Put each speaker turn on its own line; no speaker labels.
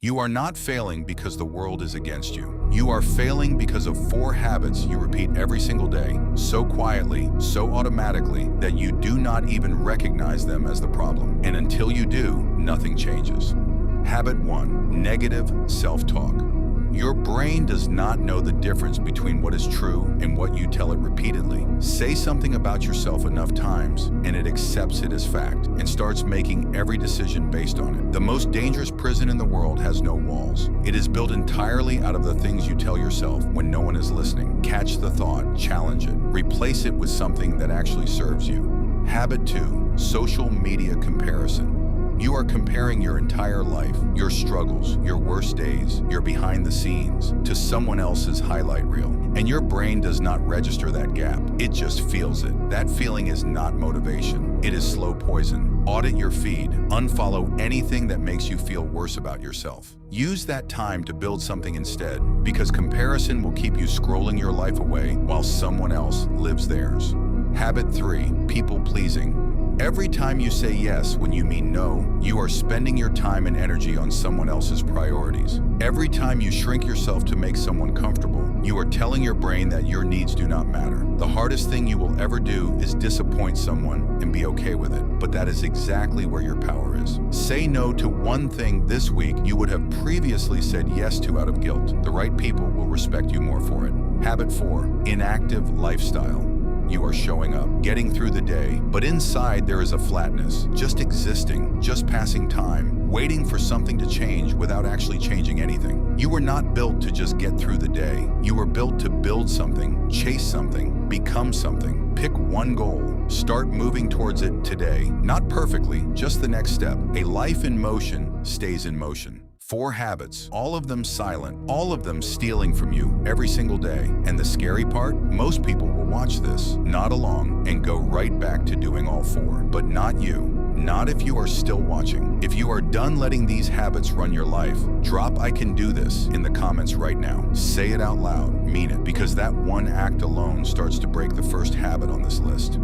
You are not failing because the world is against you. You are failing because of 4 habits you repeat every single day, so quietly, so automatically, that you do not even recognize them as the problem. And until you do, nothing changes. Habit 1. Negative self-talk. Your brain does not know the difference between what is true and what you tell it repeatedly. Say something about yourself enough times, and it accepts it as fact and starts making every decision based on it. The most dangerous prison in the world has no walls. It is built entirely out of the things you tell yourself when no one is listening. Catch the thought, challenge it, replace it with something that actually serves you. Habit 2. Social media comparison. You are comparing your entire life, your struggles, your worst days, your behind the scenes, to someone else's highlight reel. And your brain does not register that gap. It just feels it. That feeling is not motivation. It is slow poison. Audit your feed. Unfollow anything that makes you feel worse about yourself. Use that time to build something instead, because comparison will keep you scrolling your life away while someone else lives theirs. Habit 3. People pleasing. Every time you say yes when you mean no, you are spending your time and energy on someone else's priorities. Every time you shrink yourself to make someone comfortable, you are telling your brain that your needs do not matter. The hardest thing you will ever do is disappoint someone and be okay with it, but that is exactly where your power is. Say no to one thing this week you would have previously said yes to out of guilt. The right people will respect you more for it. Habit 4. Inactive lifestyle. You are showing up, getting through the day, but inside there is a flatness, just existing, just passing time, waiting for something to change without actually changing anything. You were not built to just get through the day. You were built to build something, chase something, become something. Pick one goal. Start moving towards it today. Not perfectly, just the next step. A life in motion stays in motion. 4 habits, all of them silent, all of them stealing from you every single day. And the scary part, most people will watch this, nod along, and go right back to doing all 4. But not you. Not if you are still watching. If you are done letting these habits run your life, drop "I can do this" in the comments right now. Say it out loud, mean it, because that one act alone starts to break the first habit on this list.